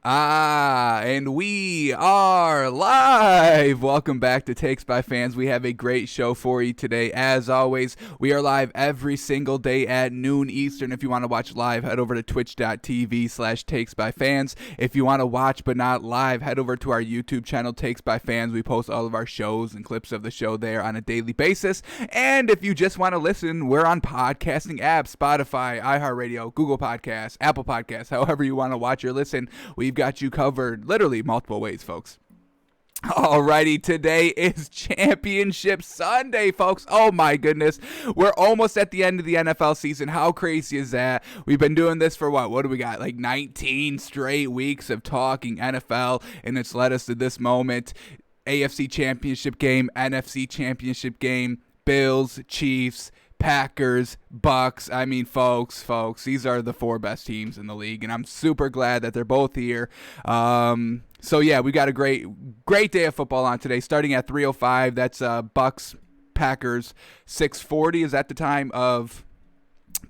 And we are live. Welcome back to Takes by Fans. We have a great show for you today. As always, we are live every single day at noon Eastern. If you want to watch live, head over to twitch.tv/Takes by Fans. If you want to watch but not live, head over to our YouTube channel, Takes by Fans. We post all of our shows and clips of the show there on a daily basis. And if you just want to listen, we're on podcasting apps, Spotify, iHeartRadio, Google Podcasts, Apple Podcasts, however you want to watch or listen. We've got you covered literally multiple ways, folks. Alrighty, today is Championship Sunday, folks. Oh my goodness. We're almost at the end of the NFL season. How crazy is that? We've been doing this for what do we got? Like 19 straight weeks of talking NFL, and it's led us to this moment. AFC Championship game, NFC Championship game, Bills, Chiefs, Packers, Bucks. I mean, folks, these are the four best teams in the league, and I'm super glad that they're both here. So yeah, we got a great day of football on today, starting at 3:05. That's Bucks, Packers. 6:40 is at the time of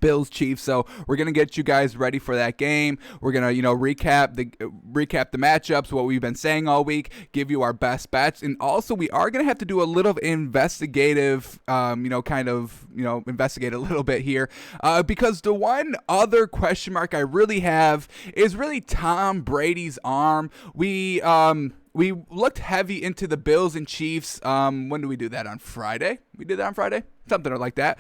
Bills, Chiefs. So we're gonna get you guys ready for that game. We're gonna, recap the matchups, what we've been saying all week, give you our best bets, and also we are gonna have to do a little investigative, investigate a little bit here, because the one other question mark I really have is really Tom Brady's arm. We looked heavy into the Bills and Chiefs. When did we do that? On Friday? We did that on Friday? Something like that.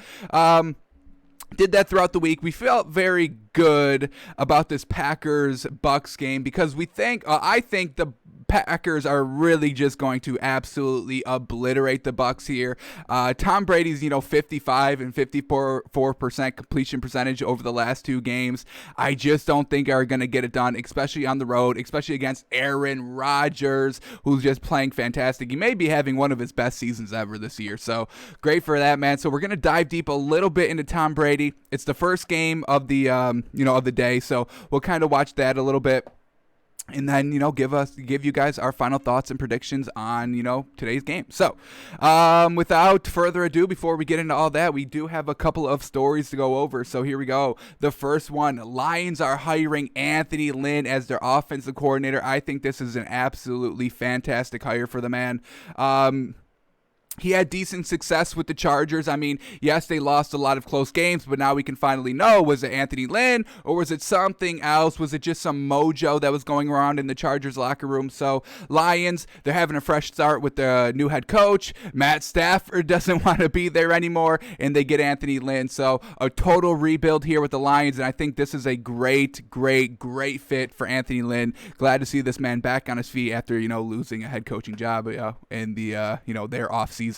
Did that throughout the week. We felt very good about this Packers-Bucks game because I think the Packers are really just going to absolutely obliterate the Bucks here. Tom Brady's, 55 and 54% completion percentage over the last two games. I just don't think are going to get it done, especially on the road, especially against Aaron Rodgers, who's just playing fantastic. He may be having one of his best seasons ever this year. So great for that, man. So we're going to dive deep a little bit into Tom Brady. It's the first game of the, of the day. So we'll kind of watch that a little bit. And then, give you guys our final thoughts and predictions on, today's game. So, without further ado, before we get into all that, we do have a couple of stories to go over. So here we go. The first one, Lions are hiring Anthony Lynn as their offensive coordinator. I think this is an absolutely fantastic hire for the man. He had decent success with the Chargers. I mean, yes, they lost a lot of close games, but now we can finally know, was it Anthony Lynn or was it something else? Was it just some mojo that was going around in the Chargers locker room? So Lions, they're having a fresh start with the new head coach. Matt Stafford doesn't want to be there anymore, and they get Anthony Lynn. So a total rebuild here with the Lions, and I think this is a great fit for Anthony Lynn. Glad to see this man back on his feet after, losing a head coaching job in the, their offseason.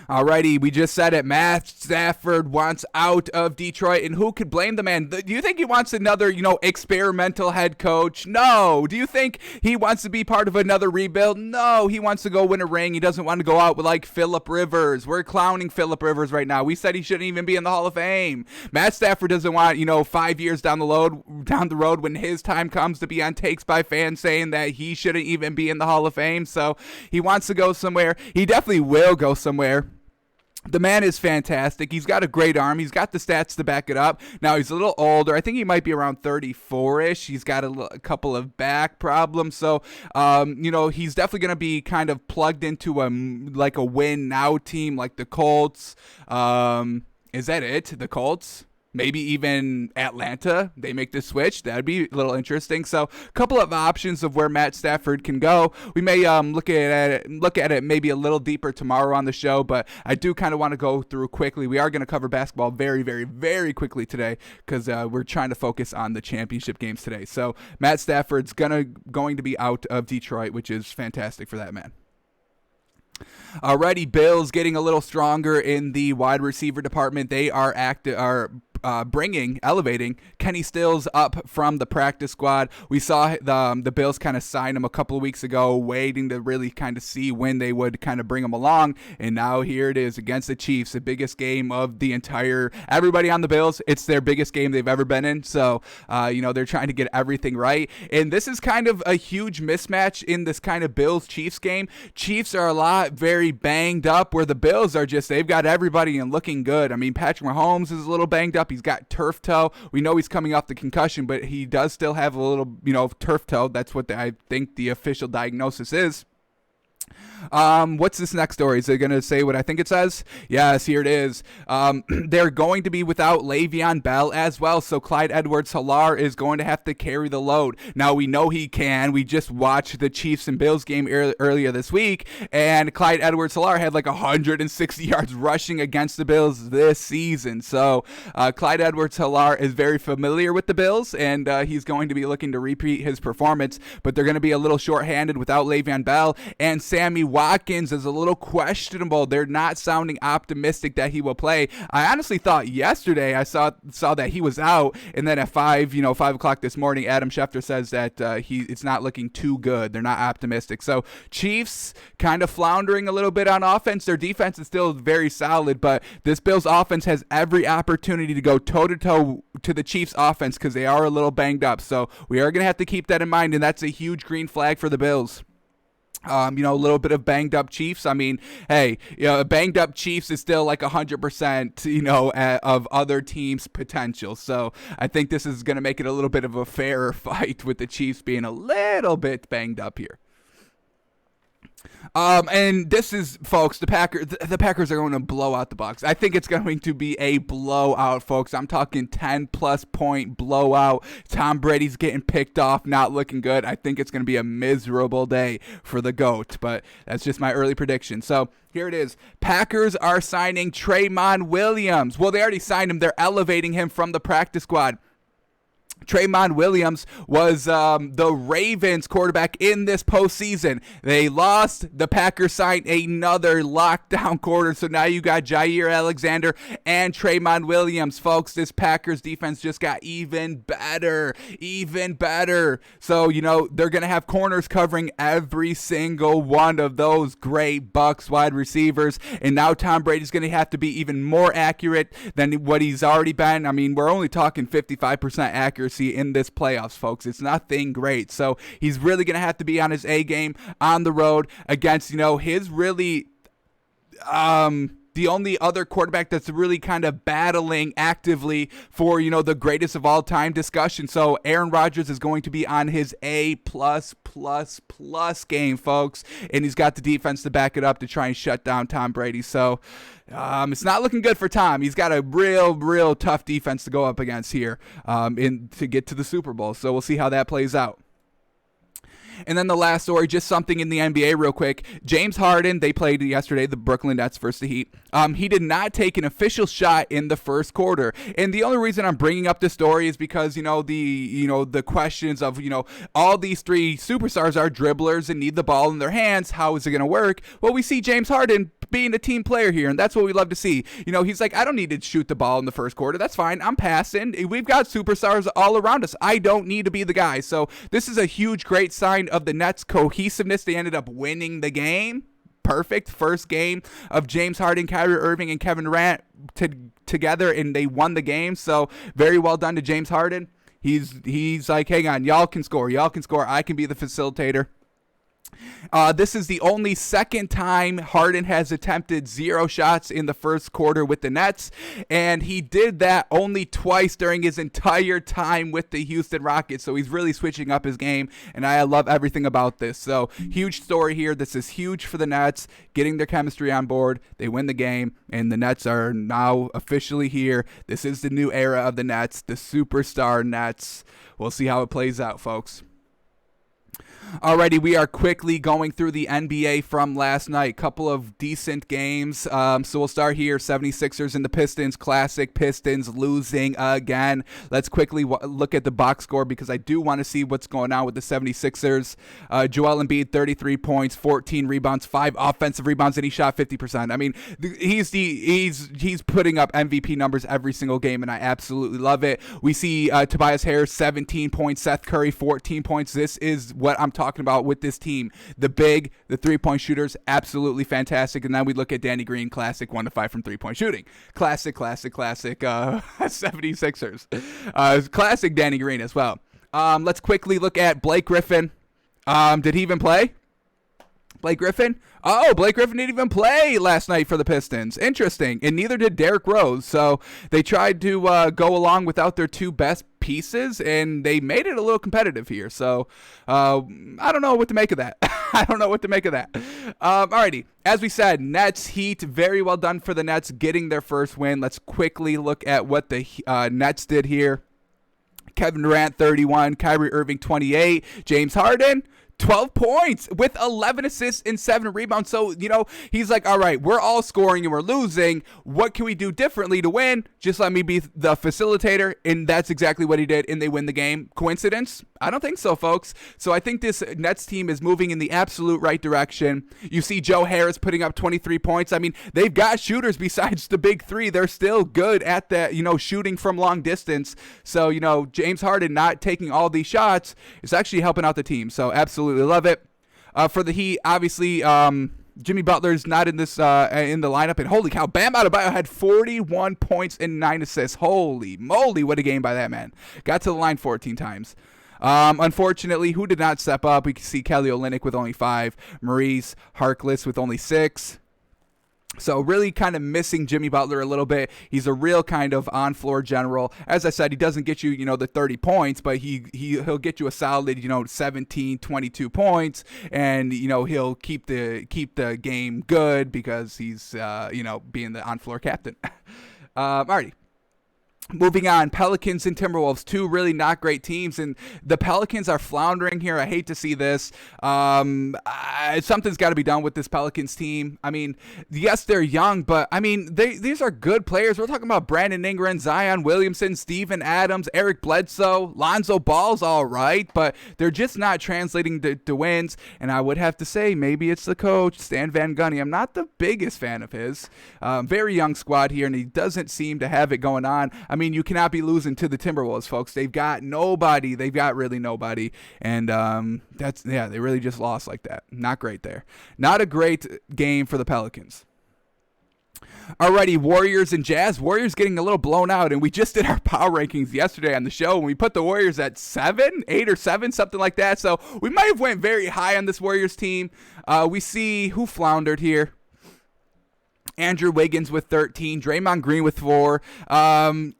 Alrighty, we just said it. Matt Stafford wants out of Detroit, and who could blame the man? Do you think he wants another, experimental head coach? No. Do you think he wants to be part of another rebuild? No. He wants to go win a ring. He doesn't want to go out with like Phillip Rivers. We're clowning Phillip Rivers right now. We said he shouldn't even be in the Hall of Fame. Matt Stafford doesn't want, 5 years down the road when his time comes to be on Takes by Fans saying that he shouldn't even be in the Hall of Fame. So he wants to go somewhere. He definitely will go somewhere. The man is fantastic. He's got a great arm. He's got the stats to back it up. Now, he's a little older. I think he might be around 34-ish. He's got a couple of back problems. So, he's definitely going to be kind of plugged into a win-now team like the Colts. Is that it? The Colts? Maybe even Atlanta, they make the switch. That'd be a little interesting. So a couple of options of where Matt Stafford can go. We may look at it maybe a little deeper tomorrow on the show, but I do kind of want to go through quickly. We are going to cover basketball very, very, very quickly today because we're trying to focus on the championship games today. So Matt Stafford's going to be out of Detroit, which is fantastic for that man. Alrighty, Bills getting a little stronger in the wide receiver department. They are elevating Kenny Stills up from the practice squad. We saw the Bills kind of sign him a couple of weeks ago, waiting to really kind of see when they would kind of bring him along. And now here it is against the Chiefs, the biggest game of the entire, everybody on the Bills. It's their biggest game they've ever been in. So, they're trying to get everything right. And this is kind of a huge mismatch in this kind of Bills-Chiefs game. Chiefs are very banged up, where the Bills are they've got everybody and looking good. I mean, Patrick Mahomes is a little banged up. He's got turf toe. We know he's coming off the concussion, but he does still have a little, turf toe. That's what I think the official diagnosis is. What's this next story? Is it going to say what I think it says? Yes, here it is. They're going to be without Le'Veon Bell as well, so Clyde Edwards-Helaire is going to have to carry the load. Now, we know he can. We just watched the Chiefs and Bills game earlier this week, and Clyde Edwards-Helaire had like 160 yards rushing against the Bills this season. So Clyde Edwards-Helaire is very familiar with the Bills, and he's going to be looking to repeat his performance, but they're going to be a little shorthanded without Le'Veon Bell, and Sammy Watkins is a little questionable. They're not sounding optimistic that he will play. I honestly thought yesterday I saw that he was out, and then at 5 o'clock this morning, Adam Schefter says that it's not looking too good. They're not optimistic. So Chiefs kind of floundering a little bit on offense. Their defense is still very solid, but this Bills offense has every opportunity to go toe-to-toe to the Chiefs offense because they are a little banged up. So we are going to have to keep that in mind, and that's a huge green flag for the Bills. A little bit of banged up Chiefs. I mean, hey, banged up Chiefs is still like 100%, of other teams' potential. So I think this is going to make it a little bit of a fairer fight with the Chiefs being a little bit banged up here. And this is, folks, the Packers are going to blow out the Bucs. I think it's going to be a blowout, folks. I'm talking 10-plus point blowout. Tom Brady's getting picked off, not looking good. I think it's going to be a miserable day for the GOAT, but that's just my early prediction. So here it is. Packers are signing Tremont Williams. Well, they already signed him. They're elevating him from the practice squad. Tremont Williams was the Ravens quarterback in this postseason. They lost. The Packers signed another lockdown quarter. So now you got Jair Alexander and Tremont Williams. Folks, this Packers defense just got even better. So, they're going to have corners covering every single one of those great Bucs wide receivers. And now Tom Brady's going to have to be even more accurate than what he's already been. I mean, we're only talking 55% accuracy in this playoffs, folks. It's nothing great. So he's really going to have to be on his A game on the road against, his really the only other quarterback that's really kind of battling actively for, the greatest of all time discussion. So Aaron Rodgers is going to be on his A++ game, folks. And he's got the defense to back it up to try and shut down Tom Brady. So it's not looking good for Tom. He's got a real tough defense to go up against here to get to the Super Bowl. So we'll see how that plays out. And then the last story, just something in the NBA real quick. James Harden, they played yesterday, the Brooklyn Nets versus the Heat. He did not take an official shot in the first quarter. And the only reason I'm bringing up this story is because, the questions of, all these three superstars are dribblers and need the ball in their hands. How is it going to work? Well, we see James Harden being a team player here, and that's what we love to see. He's like, I don't need to shoot the ball in the first quarter. That's fine. I'm passing. We've got superstars all around us. I don't need to be the guy. So this is a huge, great sign of the Nets' cohesiveness. They ended up winning the game. Perfect first game of James Harden, Kyrie Irving, and Kevin Durant together, and they won the game. So very well done to James Harden. He's like, hang on, y'all can score. I can be the facilitator. This is the only second time Harden has attempted 0 shots in the first quarter with the Nets, and he did that only twice during his entire time with the Houston Rockets, so he's really switching up his game, and I love everything about this. So huge story here. This is huge for the Nets, getting their chemistry on board. They win the game, and the Nets are now officially here. This is the new era of the Nets, the superstar Nets. We'll see how it plays out, folks. Alrighty, we are quickly going through the NBA from last night. Couple of decent games. So we'll start here. 76ers and the Pistons. Classic Pistons losing again. Let's quickly look at the box score because I do want to see what's going on with the 76ers. Joel Embiid, 33 points, 14 rebounds, 5 offensive rebounds, and he shot 50%. I mean, he's putting up MVP numbers every single game, and I absolutely love it. We see Tobias Harris, 17 points, Seth Curry, 14 points. This is what I'm talking about with this team. The 3-point shooters, absolutely fantastic. And then we look at Danny Green, classic 1 to 5 from 3-point shooting. Classic 76ers. Classic Danny Green as well. Let's quickly look at Blake Griffin. Did he even play? Blake Griffin? Oh, Blake Griffin didn't even play last night for the Pistons. Interesting. And neither did Derrick Rose. So they tried to go along without their two best pieces, and they made it a little competitive here. So I don't know what to make of that. I don't know what to make of that. Alrighty. As we said, Nets, Heat, very well done for the Nets getting their first win. Let's quickly look at what the Nets did here. Kevin Durant, 31. Kyrie Irving, 28. James Harden, 12 points with 11 assists and 7 rebounds. So, he's like, all right, we're all scoring and we're losing. What can we do differently to win? Just let me be the facilitator. And that's exactly what he did. And they win the game. Coincidence? I don't think so, folks. So I think this Nets team is moving in the absolute right direction. You see Joe Harris putting up 23 points. I mean, they've got shooters besides the big three. They're still good at that, shooting from long distance. So, James Harden not taking all these shots is actually helping out the team. So absolutely love it. For the Heat, obviously, Jimmy Butler's not in this in the lineup, and holy cow, Bam Adebayo had 41 points and 9 assists. Holy moly, what a game by that man. Got to the line 14 times. Unfortunately, who did not step up? We can see Kelly Olynyk with only 5, Maurice Harkless with only 6. So really kind of missing Jimmy Butler a little bit. He's a real kind of on-floor general. As I said, he doesn't get you, the 30 points, but he'll get you a solid, 17, 22 points, and he'll keep the game good because he's being the on-floor captain. Alrighty. Moving on, Pelicans and Timberwolves, two really not great teams, and the Pelicans are floundering here. I hate to see this. Something's got to be done with this Pelicans team. I mean, yes, they're young, but I mean, these are good players. We're talking about Brandon Ingram, Zion Williamson, Steven Adams, Eric Bledsoe, Lonzo Ball's all right, but they're just not translating to wins. And I would have to say maybe it's the coach, Stan Van Gundy. I'm not the biggest fan of his. Very young squad here, and he doesn't seem to have it going on. I mean, you cannot be losing to the Timberwolves, folks. They've got nobody. They've got really nobody. And they really just lost like that. Not great there. Not a great game for the Pelicans. Alrighty, Warriors and Jazz. Warriors getting a little blown out, and we just did our power rankings yesterday on the show, and we put the Warriors at 8 or 7, something like that. So we might have went very high on this Warriors team. We see who floundered here. Andrew Wiggins with 13, Draymond Green with 4. Kelly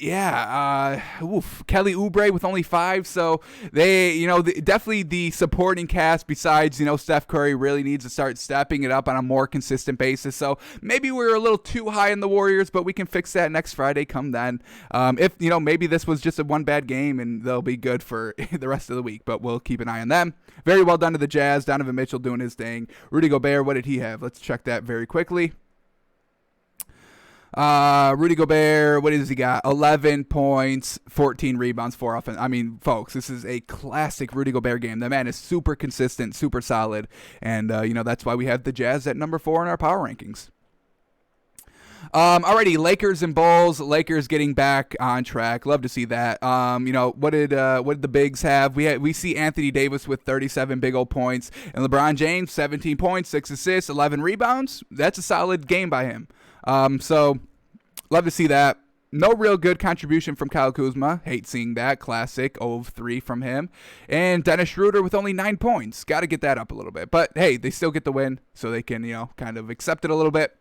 Oubre with only 5. So they, definitely the supporting cast besides, Steph Curry really needs to start stepping it up on a more consistent basis. So maybe we're a little too high in the Warriors, but we can fix that next Friday come then. If, maybe this was just a one bad game and they'll be good for the rest of the week, but we'll keep an eye on them. Very well done to the Jazz. Donovan Mitchell doing his thing. Rudy Gobert, what did he have? Let's check that very quickly. Rudy Gobert, what does he got? 11 points, 14 rebounds, 4 offense. I mean, folks, this is a classic Rudy Gobert game. The man is super consistent, super solid, and that's why we have the Jazz at number 4 in our power rankings. Alrighty, Lakers and Bulls. Lakers getting back on track. Love to see that. What did the bigs have? We see Anthony Davis with 37 big old points, and LeBron James 17 points, 6 assists, 11 rebounds. That's a solid game by him. So love to see that. No real good contribution from Kyle Kuzma. Hate seeing that. Classic 0-3 from him. And Dennis Schroeder with only 9 points. Got to get that up a little bit. But hey, they still get the win, so they can, kind of accept it a little bit.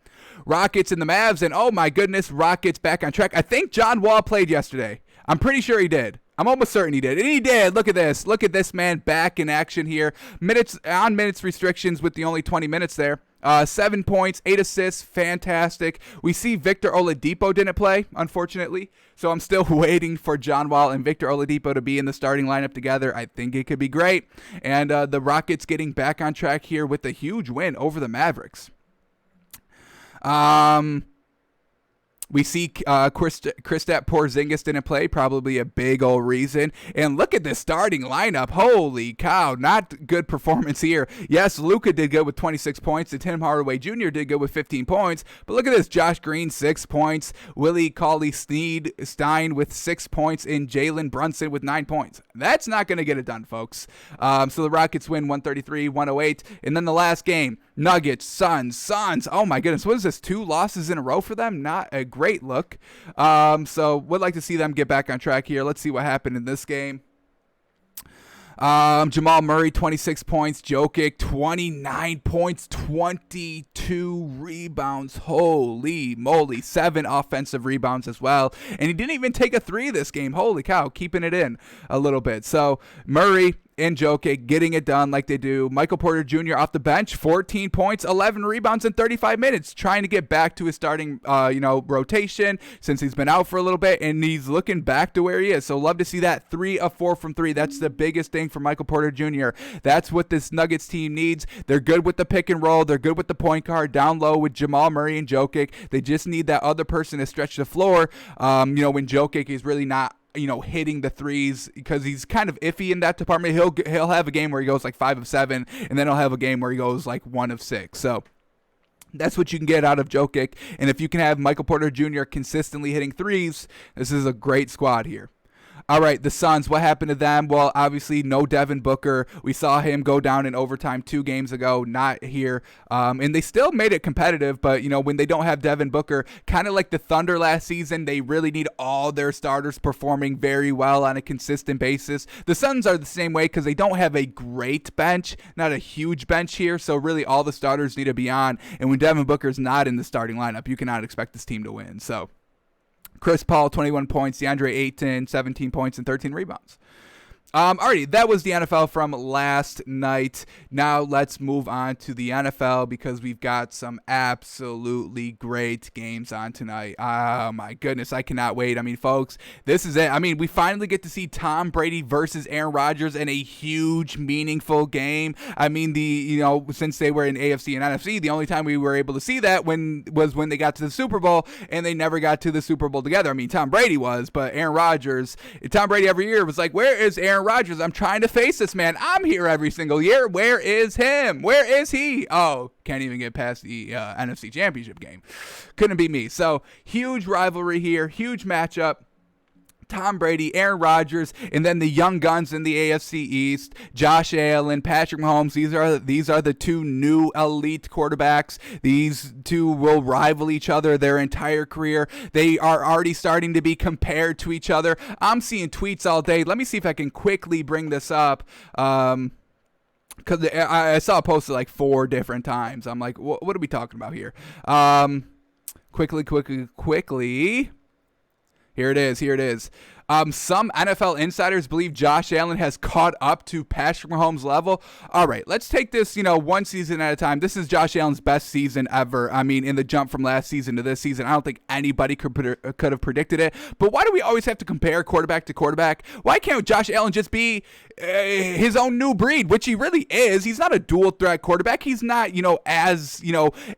Rockets and the Mavs, and oh my goodness, Rockets back on track. I think John Wall played yesterday. I'm pretty sure he did. I'm almost certain he did. And he did. Look at this. Look at this man back in action here. Minutes restrictions with the only 20 minutes there. 7 points, 8 assists, fantastic. We see Victor Oladipo didn't play, unfortunately. So I'm still waiting for John Wall and Victor Oladipo to be in the starting lineup together. I think it could be great. And the Rockets getting back on track here with a huge win over the Mavericks. We see Kristaps Porzingis didn't play, probably a big old reason. And look at this starting lineup. Holy cow, not good performance here. Yes, Luka did good with 26 points, and Tim Hardaway Jr. did good with 15 points. But look at this, Josh Green, 6 points, Willie Cauley-Stein with 6 points, and Jalen Brunson with 9 points. That's not going to get it done, folks. So the Rockets win 133-108. And then the last game, Nuggets, Suns. Oh my goodness, what is this, 2 losses in a row for them? Not a great look. So would like to see them get back on track here. Let's see what happened in this game. Jamal Murray, 26 points. Jokic, 29 points, 22 rebounds. Holy moly. 7 offensive rebounds as well. And he didn't even take a 3 this game. Holy cow, keeping it in a little bit. So Murray and Jokic getting it done like they do. Michael Porter Jr. off the bench, 14 points, 11 rebounds in 35 minutes, trying to get back to his starting, rotation since he's been out for a little bit, and he's looking back to where he is. So love to see that. 3 of 4 from 3. That's the biggest thing for Michael Porter Jr. That's what this Nuggets team needs. They're good with the pick and roll. They're good with the point guard down low with Jamal Murray and Jokic. They just need that other person to stretch the floor. When Jokic is really not hitting the threes, because he's kind of iffy in that department. He'll have a game where he goes like 5 of 7, and then he'll have a game where he goes like 1 of 6. So that's what you can get out of Jokic. And if you can have Michael Porter Jr. consistently hitting threes, this is a great squad here. All right, the Suns, what happened to them? Well, obviously, no Devin Booker. We saw him go down in overtime 2 games ago, not here. And they still made it competitive, but, when they don't have Devin Booker, kind of like the Thunder last season, they really need all their starters performing very well on a consistent basis. The Suns are the same way because they don't have a great bench, not a huge bench here, so really all the starters need to be on. And when Devin Booker's not in the starting lineup, you cannot expect this team to win. So Chris Paul, 21 points. DeAndre Ayton, 17 points and 13 rebounds. Alrighty, that was the NFL from last night. Now let's move on to the NFL because we've got some absolutely great games on tonight. Oh my goodness, I cannot wait. I mean, folks, this is it. I mean, we finally get to see Tom Brady versus Aaron Rodgers in a huge, meaningful game. I mean, since they were in AFC and NFC, the only time we were able to see that was when they got to the Super Bowl, and they never got to the Super Bowl together. I mean, Tom Brady was, but Aaron Rodgers, Tom Brady every year was like, where is Aaron Rodgers? I'm trying to face this man. I'm here every single year. Where is him? Where is he? Oh, can't even get past the NFC Championship game. Couldn't be me. So huge rivalry here, huge matchup. Tom Brady, Aaron Rodgers, and then the young guns in the AFC East, Josh Allen, Patrick Mahomes. These are the 2 new elite quarterbacks. These 2 will rival each other their entire career. They are already starting to be compared to each other. I'm seeing tweets all day. Let me see if I can quickly bring this up. Because I saw it posted like 4 different times. I'm like, what are we talking about here? Quickly. Here it is. Some NFL insiders believe Josh Allen has caught up to Patrick Mahomes' level. All right, let's take this, one season at a time. This is Josh Allen's best season ever. I mean, in the jump from last season to this season, I don't think anybody could have predicted it. But why do we always have to compare quarterback to quarterback? Why can't Josh Allen just be his own new breed, which he really is? He's not a dual threat quarterback. He's not, as,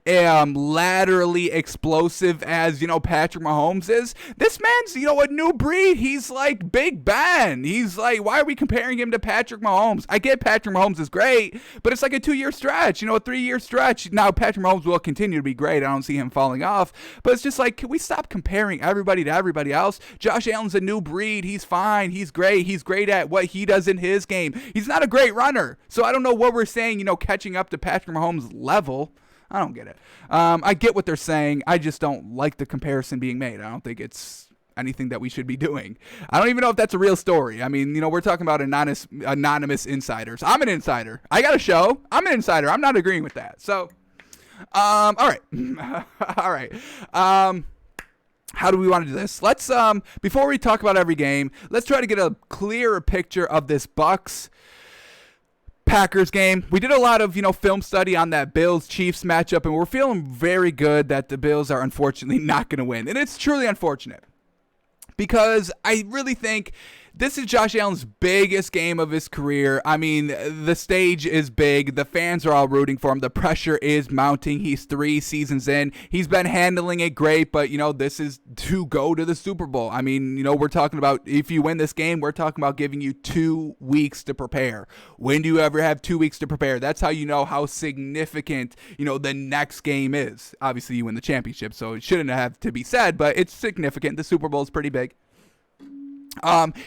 laterally explosive as, Patrick Mahomes is. This man's, a new breed. He's like Big Ben. He's like, why are we comparing him to Patrick Mahomes? I get Patrick Mahomes is great, but it's like a 2-year stretch, a 3-year stretch. Now, Patrick Mahomes will continue to be great. I don't see him falling off, but it's just like, can we stop comparing everybody to everybody else? Josh Allen's a new breed. He's fine. He's great. He's great at what he does in his game. He's not a great runner. So I don't know what we're saying, catching up to Patrick Mahomes' level. I don't get it. I get what they're saying. I just don't like the comparison being made. I don't think it's anything that we should be doing. I don't even know if that's a real story. I mean, we're talking about anonymous insiders. I'm an insider. I got a show. I'm an insider. I'm not agreeing with that. So, all right. All right. How do we want to do this? Let's, before we talk about every game, let's try to get a clearer picture of this Bucks Packers game. We did a lot of, film study on that Bills-Chiefs matchup, and we're feeling very good that the Bills are unfortunately not going to win. And it's truly unfortunate, because I really think this is Josh Allen's biggest game of his career. I mean, the stage is big. The fans are all rooting for him. The pressure is mounting. He's 3 seasons in. He's been handling it great, but, this is to go to the Super Bowl. I mean, we're talking about, if you win this game, we're talking about giving you 2 weeks to prepare. When do you ever have 2 weeks to prepare? That's how you know how significant, the next game is. Obviously, you win the championship, so it shouldn't have to be said, but it's significant. The Super Bowl is pretty big.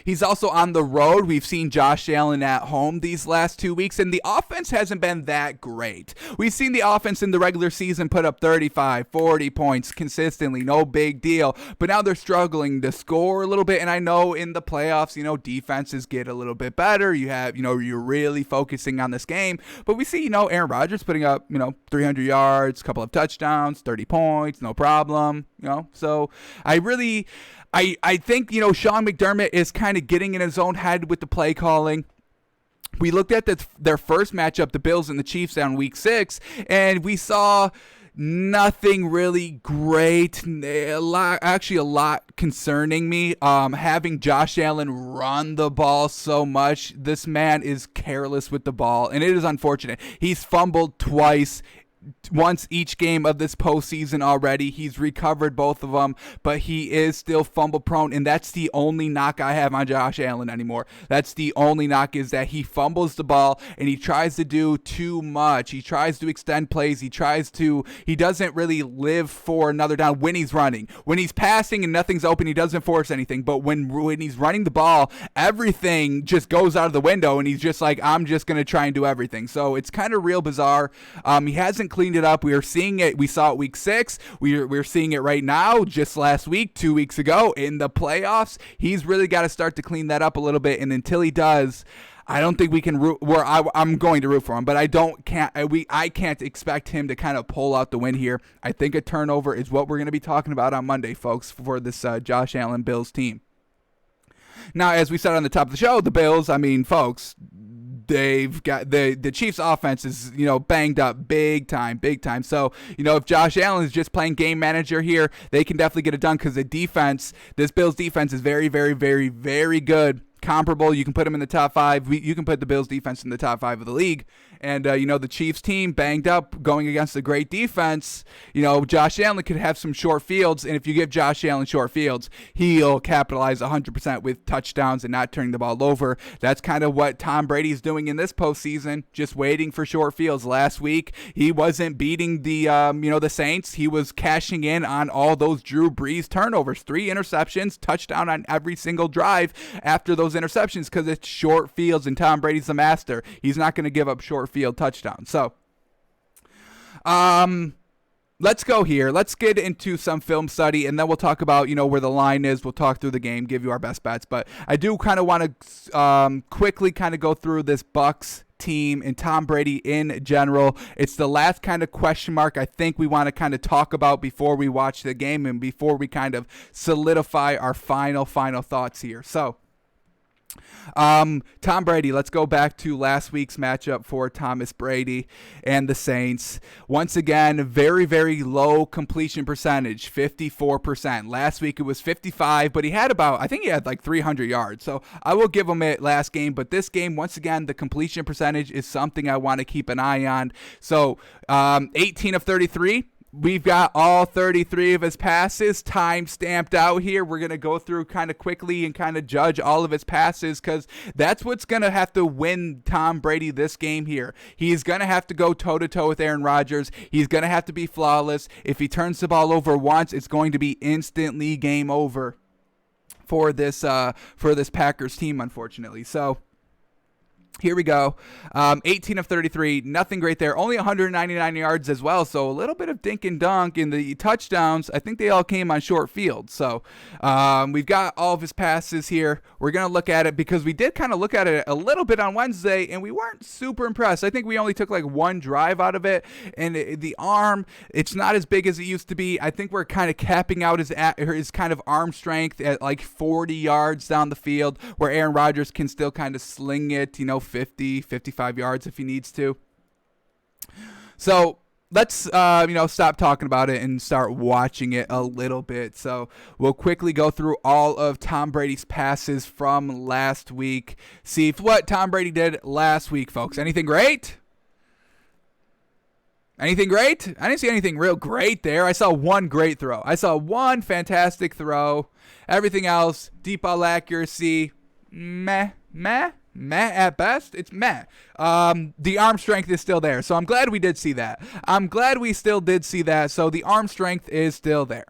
He's also on the road. We've seen Josh Allen at home these last 2 weeks, and the offense hasn't been that great. We've seen the offense in the regular season put up 35, 40 points consistently, no big deal. But now they're struggling to score a little bit, and I know in the playoffs, defenses get a little bit better. You have, you're really focusing on this game. But we see, Aaron Rodgers putting up, 300 yards, a couple of touchdowns, 30 points, no problem, So I think, Sean McDermott is kind of getting in his own head with the play calling. We looked at their first matchup, the Bills and the Chiefs, on week 6, and we saw nothing really great. A lot concerning me. Having Josh Allen run the ball so much. This man is careless with the ball, and it is unfortunate. He's fumbled once each game of this postseason already. He's recovered both of them, but he is still fumble prone, and that's the only knock I have on Josh Allen anymore. That's the only knock, is that he fumbles the ball and he tries to do too much. He tries to extend plays. He doesn't really live for another down when he's running. When he's passing and nothing's open, he doesn't force anything, but when he's running the ball, everything just goes out of the window, and he's just like, I'm just going to try and do everything. So it's kind of real bizarre. He hasn't cleaned it up. We are seeing it. We saw it week 6. We're seeing it right now, just last week, 2 weeks ago in the playoffs. He's really got to start to clean that up a little bit, and until he does, I don't think we can root. I'm going to root for him, but I can't expect him to kind of pull out the win here. I think a turnover is what we're going to be talking about on Monday, folks, for this Josh Allen Bills team. Now, as we said on the top of the show, the Bills, folks, they've got the Chiefs offense is, banged up big time. So, if Josh Allen is just playing game manager here, they can definitely get it done, because this Bills defense is very, very, very, very good. Comparable. You can put them in the top 5. You can put the Bills defense in the top 5 of the league. And, the Chiefs team banged up going against a great defense. Josh Allen could have some short fields. And if you give Josh Allen short fields, he'll capitalize 100% with touchdowns and not turning the ball over. That's kind of what Tom Brady's doing in this postseason, just waiting for short fields. Last week, he wasn't beating the Saints. He was cashing in on all those Drew Brees turnovers. 3 interceptions, touchdown on every single drive after those interceptions, because it's short fields, and Tom Brady's the master. He's not going to give up short field touchdowns. So, let's go here. Let's get into some film study, and then we'll talk about, where the line is. We'll talk through the game, give you our best bets. But I do kind of want to quickly kind of go through this Bucs team and Tom Brady in general. It's the last kind of question mark I think we want to kind of talk about before we watch the game and before we kind of solidify our final thoughts here. So, Tom Brady, let's go back to last week's matchup for Thomas Brady and the Saints. Once again, very, very low completion percentage, 54%. Last week it was 55, but he had like 300 yards. So I will give him it last game, but this game, once again, the completion percentage is something I want to keep an eye on. So 18 of 33. We've got all 33 of his passes time stamped out here. We're going to go through kind of quickly and kind of judge all of his passes, because that's what's going to have to win Tom Brady this game here. He's going to have to go toe-to-toe with Aaron Rodgers. He's going to have to be flawless. If he turns the ball over once, it's going to be instantly game over for this Packers team, unfortunately. So, here we go. 18 of 33. Nothing great there. Only 199 yards as well. So a little bit of dink and dunk in the touchdowns. I think they all came on short field. So we've got all of his passes here. We're going to look at it because we did kind of look at it a little bit on Wednesday, and we weren't super impressed. I think we only took like one drive out of it. And the arm, it's not as big as it used to be. I think we're kind of capping out his kind of arm strength at like 40 yards down the field, where Aaron Rodgers can still kind of sling it, 50, 55 yards if he needs to. So let's, stop talking about it and start watching it a little bit. So we'll quickly go through all of Tom Brady's passes from last week. See what Tom Brady did last week, folks. Anything great? Anything great? I didn't see anything real great there. I saw one great throw. I saw one fantastic throw. Everything else, deep ball accuracy, meh at best. It's meh. The arm strength is still there, so I'm glad we did see that. I'm glad we still did see that, so the arm strength is still there.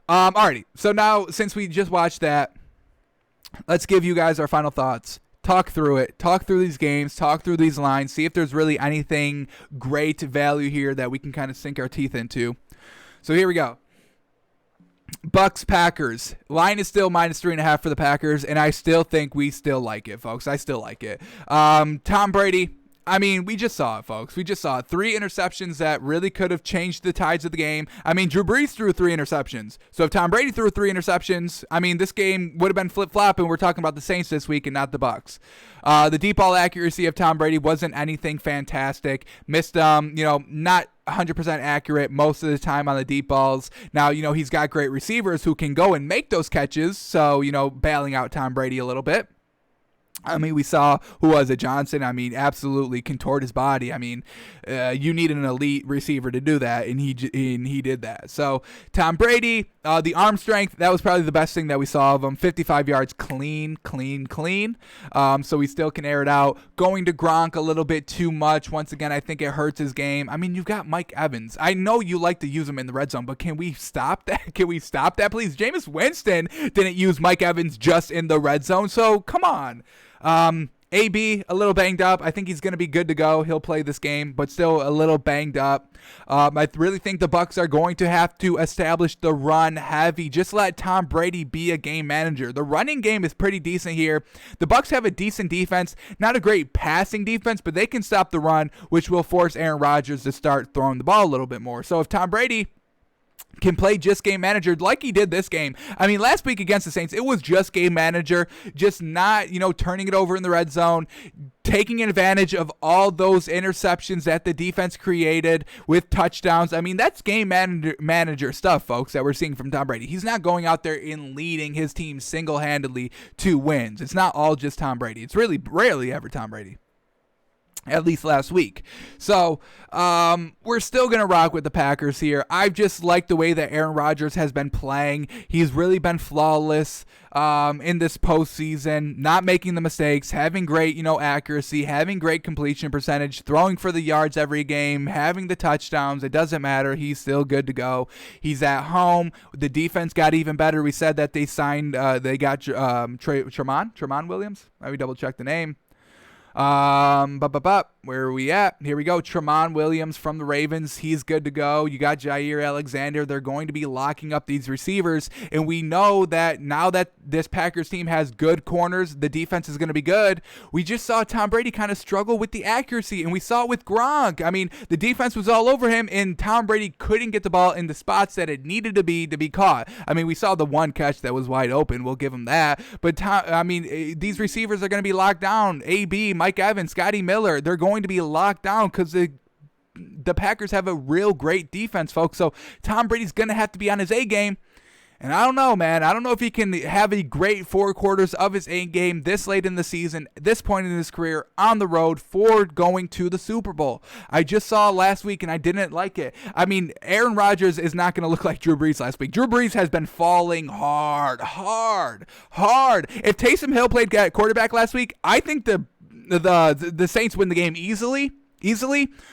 Alrighty, so now since we just watched that, let's give you guys our final thoughts. Talk through it. Talk through these games. Talk through these lines. See if there's really anything great value here that we can kind of sink our teeth into. So here we go. Bucks Packers. Line is still -3.5 for the Packers, and I still think we still like it, folks. I still like it. Tom Brady. I mean, we just saw it, folks. We just saw it. 3 interceptions that really could have changed the tides of the game. I mean, Drew Brees threw 3 interceptions. So if Tom Brady threw 3 interceptions, I mean, this game would have been flip-flop, and we're talking about the Saints this week and not the Bucks. The deep ball accuracy of Tom Brady wasn't anything fantastic. Missed, not 100% accurate most of the time on the deep balls. Now, he's got great receivers who can go and make those catches, so, bailing out Tom Brady a little bit. I mean, we saw, who was it, Johnson? I mean, absolutely contort his body. I mean, you need an elite receiver to do that, and he did that. So, Tom Brady, the arm strength, that was probably the best thing that we saw of him. 55 yards clean. So we still can air it out. Going to Gronk a little bit too much. Once again, I think it hurts his game. I mean, you've got Mike Evans. I know you like to use him in the red zone, but can we stop that? Can we stop that, please? Jameis Winston didn't use Mike Evans just in the red zone, so come on. AB, a little banged up. I think he's going to be good to go. He'll play this game, but still a little banged up. I really think the Bucs are going to have to establish the run heavy. Just let Tom Brady be a game manager. The running game is pretty decent here. The Bucs have a decent defense, not a great passing defense, but they can stop the run, which will force Aaron Rodgers to start throwing the ball a little bit more. So if Tom Brady can play just game manager like he did this game. I mean, last week against the Saints, it was just game manager, just not, turning it over in the red zone, taking advantage of all those interceptions that the defense created with touchdowns. I mean, that's game manager stuff, folks, that we're seeing from Tom Brady. He's not going out there and leading his team single-handedly to wins. It's not all just Tom Brady. It's really rarely ever Tom Brady. At least last week. So we're still going to rock with the Packers here. I've just liked the way that Aaron Rodgers has been playing. He's really been flawless in this postseason, not making the mistakes, having great, accuracy, having great completion percentage, throwing for the yards every game, having the touchdowns. It doesn't matter. He's still good to go. He's at home. The defense got even better. We said that they signed, they got Tramon Williams. Let me double check the name. Where are we at? Here we go. Tramon Williams from the Ravens. He's good to go. You got Jair Alexander. They're going to be locking up these receivers. And we know that now that this Packers team has good corners, the defense is going to be good. We just saw Tom Brady kind of struggle with the accuracy, and we saw it with Gronk. I mean, the defense was all over him, and Tom Brady couldn't get the ball in the spots that it needed to be caught. I mean, we saw the one catch that was wide open. We'll give him that. But, these receivers are going to be locked down. AB, Mike Evans, Scotty Miller, they're going to be locked down because the Packers have a real great defense, folks. So Tom Brady's going to have to be on his A game. And I don't know, man. I don't know if he can have a great 4 quarters of his A game this late in the season, this point in his career, on the road for going to the Super Bowl. I just saw last week, and I didn't like it. I mean, Aaron Rodgers is not going to look like Drew Brees last week. Drew Brees has been falling hard. If Taysom Hill played quarterback last week, I think the Saints win the game easily.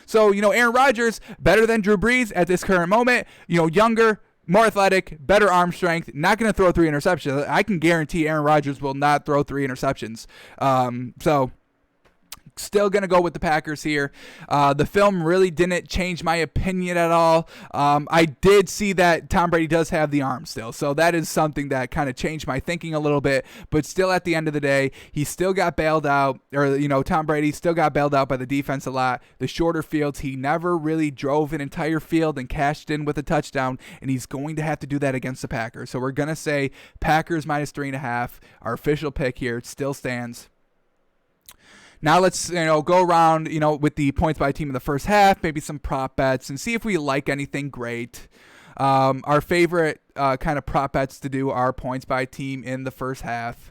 So, Aaron Rodgers, better than Drew Brees at this current moment, younger, more athletic, better arm strength, not going to throw 3 interceptions. I can guarantee Aaron Rodgers will not throw 3 interceptions. So still going to go with the Packers here. The film really didn't change my opinion at all. I did see that Tom Brady does have the arm still, so that is something that kind of changed my thinking a little bit, but still at the end of the day, he still got bailed out, or, Tom Brady still got bailed out by the defense a lot. The shorter fields, he never really drove an entire field and cashed in with a touchdown, and he's going to have to do that against the Packers. So we're going to say Packers -3.5. Our official pick here still stands. Now let's go around with the points by team in the first half, maybe some prop bets, and see if we like anything great. Our favorite kind of prop bets to do are points by team in the first half.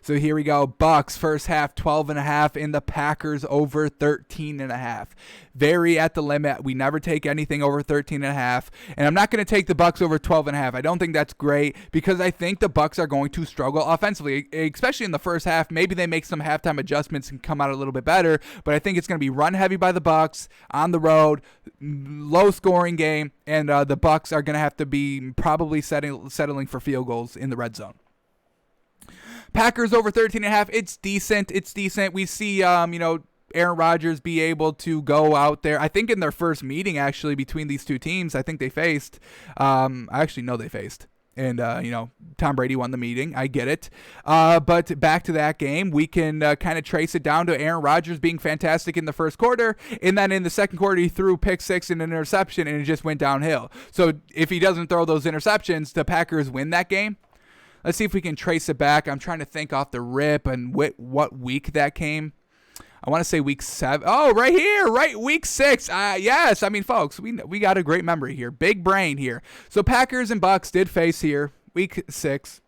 So here we go. Bucks first half 12.5 in the Packers over 13.5. Very at the limit. We never take anything over 13.5. And I'm not going to take the Bucks over 12.5. I don't think that's great because I think the Bucks are going to struggle offensively, especially in the first half. Maybe they make some halftime adjustments and come out a little bit better, but I think it's going to be run heavy by the Bucks on the road, low scoring game, and the Bucks are going to have to be probably settling for field goals in the red zone. Packers over 13.5. It's decent. It's decent. We see, Aaron Rodgers be able to go out there. I think in their first meeting, actually, between these two teams, I think they faced. I actually know they faced. And, Tom Brady won the meeting. I get it. But back to that game, we can kind of trace it down to Aaron Rodgers being fantastic in the first quarter. And then in the second quarter, he threw pick six and an interception, and it just went downhill. So if he doesn't throw those interceptions, the Packers win that game. Let's see if we can trace it back. I'm trying to think off the rip and what week that came. I want to say week 7. Oh, right here, right, week 6. Yes, I mean, folks, we got a great memory here. Big brain here. So Packers and Bucks did face here, week 6.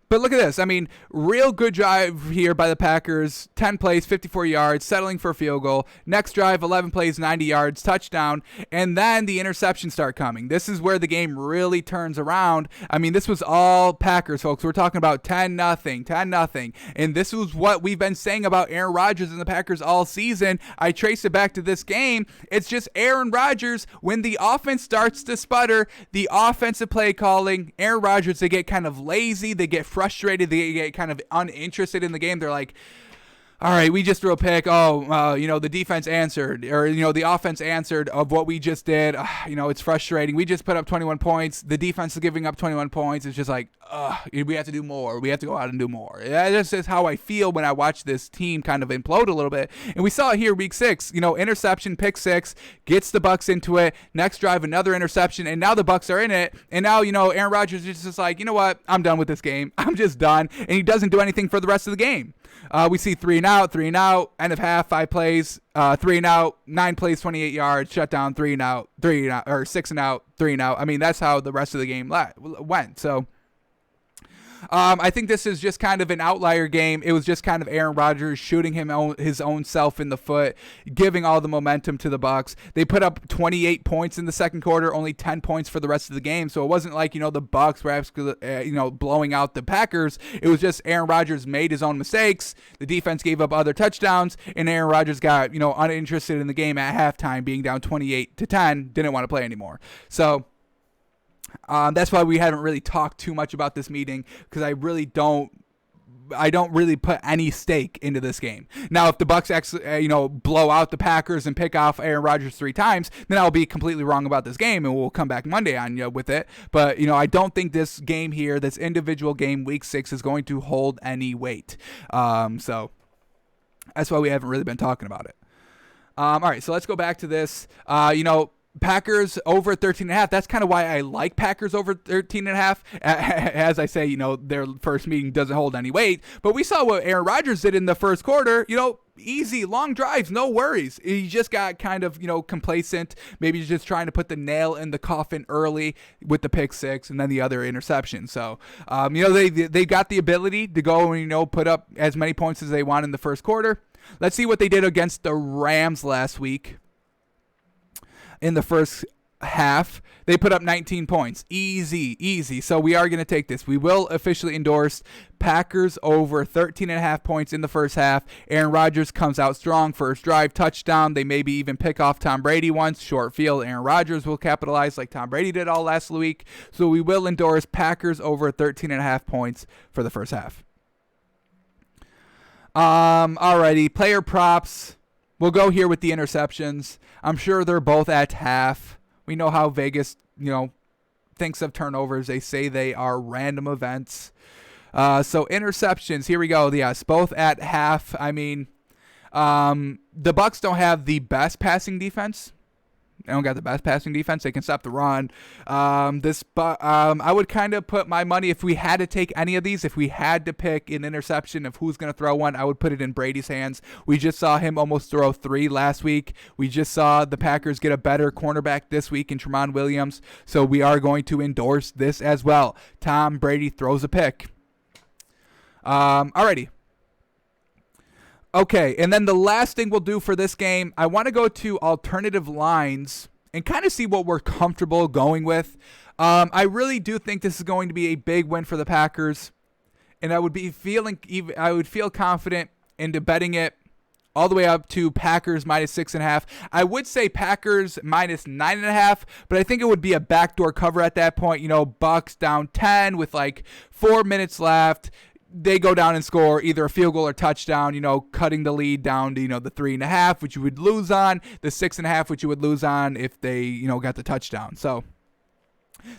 But look at this. I mean, real good drive here by the Packers. 10 plays, 54 yards, settling for a field goal. Next drive, 11 plays, 90 yards, touchdown. And then the interceptions start coming. This is where the game really turns around. I mean, this was all Packers, folks. We're talking about 10-0, 10-0. And this was what we've been saying about Aaron Rodgers and the Packers all season. I trace it back to this game. It's just Aaron Rodgers, when the offense starts to sputter, the offensive play calling, Aaron Rodgers, they get kind of lazy. They get frustrated, they get kind of uninterested in the game. They're like, all right, we just threw a pick. The defense answered, or, the offense answered of what we just did. It's frustrating. We just put up 21 points. The defense is giving up 21 points. It's just like, we have to do more. We have to go out and do more. That's just how I feel when I watch this team kind of implode a little bit. And we saw it here week 6, interception, pick 6, gets the Bucks into it. Next drive, another interception, and now the Bucks are in it. And now, Aaron Rodgers is just like, you know what? I'm done with this game. I'm just done. And he doesn't do anything for the rest of the game. We see 3 and out, end of half, 5 plays, 3 and out, 9 plays, 28 yards, shutdown, 3 and out, or 6 and out, 3 and out. I mean, that's how the rest of the game went. So I think this is just kind of an outlier game. It was just kind of Aaron Rodgers shooting his own self in the foot, giving all the momentum to the Bucks. They put up 28 points in the second quarter, only 10 points for the rest of the game. So it wasn't like, the Bucks were blowing out the Packers. It was just Aaron Rodgers made his own mistakes. The defense gave up other touchdowns, and Aaron Rodgers got, uninterested in the game at halftime, being down 28-10, didn't want to play anymore. So that's why we haven't really talked too much about this meeting, because I don't really put any stake into this game. Now, if the Bucks actually, blow out the Packers and pick off Aaron Rodgers 3 times, then I'll be completely wrong about this game, and we'll come back Monday on you with it. But I don't think this game here, this individual game, week 6, is going to hold any weight. So that's why we haven't really been talking about it. All right, so let's go back to this. Packers over 13.5. That's kind of why I like Packers over 13.5. As I say, their first meeting doesn't hold any weight. But we saw what Aaron Rodgers did in the first quarter. Easy, long drives, no worries. He just got kind of, complacent. Maybe he's just trying to put the nail in the coffin early with the pick 6 and then the other interception. So, they got the ability to go and, put up as many points as they want in the first quarter. Let's see what they did against the Rams last week. In the first half, they put up 19 points. Easy. So we are going to take this. We will officially endorse Packers over 13.5 points in the first half. Aaron Rodgers comes out strong. First drive, touchdown. They maybe even pick off Tom Brady once. Short field, Aaron Rodgers will capitalize like Tom Brady did all last week. So we will endorse Packers over 13.5 points for the first half. Alrighty, player props. We'll go here with the interceptions. I'm sure they're both at half. We know how Vegas, thinks of turnovers. They say they are random events. So interceptions, here we go. Yes, both at half. I mean, the Bucks don't have the best passing defense. They don't got the best passing defense. They can stop the run. I would kind of put my money, if we had to take any of these, if we had to pick an interception of who's going to throw one, I would put it in Brady's hands. We just saw him almost throw 3 last week. We just saw the Packers get a better cornerback this week in Tramon Williams. So we are going to endorse this as well. Tom Brady throws a pick. Alrighty. Okay, and then the last thing we'll do for this game, I want to go to alternative lines and kind of see what we're comfortable going with. I really do think this is going to be a big win for the Packers, and I would feel confident into betting it all the way up to Packers minus 6.5. I would say Packers minus 9.5, but I think it would be a backdoor cover at that point. Bucks down 10 with like 4 minutes left. They go down and score either a field goal or touchdown, cutting the lead down to, the 3.5, which you would lose on, the 6.5, which you would lose on if they, got the touchdown. So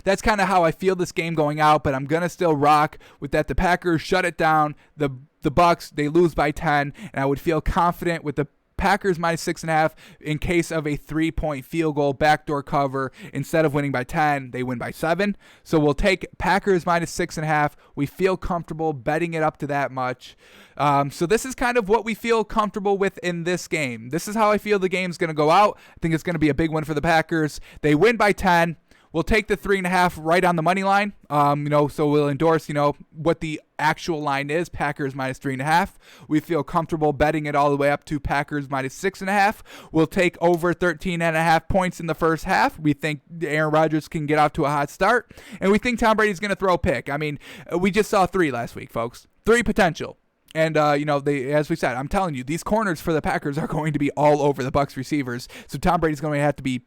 that's kind of how I feel this game going out, but I'm going to still rock with that. The Packers shut it down. The Bucks, they lose by 10, and I would feel confident with the Packers minus 6.5 in case of a 3-point field goal backdoor cover. Instead of winning by 10, they win by 7. So we'll take Packers minus 6.5. We feel comfortable betting it up to that much. So this is kind of what we feel comfortable with in this game. This is how I feel the game's going to go out. I think it's going to be a big win for the Packers. They win by 10. We'll take the 3.5 right on the money line. So we'll endorse, what the actual line is, Packers minus 3.5. We feel comfortable betting it all the way up to Packers minus 6.5. We'll take over 13.5 points in the first half. We think Aaron Rodgers can get off to a hot start, and we think Tom Brady's going to throw a pick. I mean, we just saw 3 last week, folks. 3 potential. And, as we said, I'm telling you, these corners for the Packers are going to be all over the Bucs receivers. So Tom Brady's going to have to be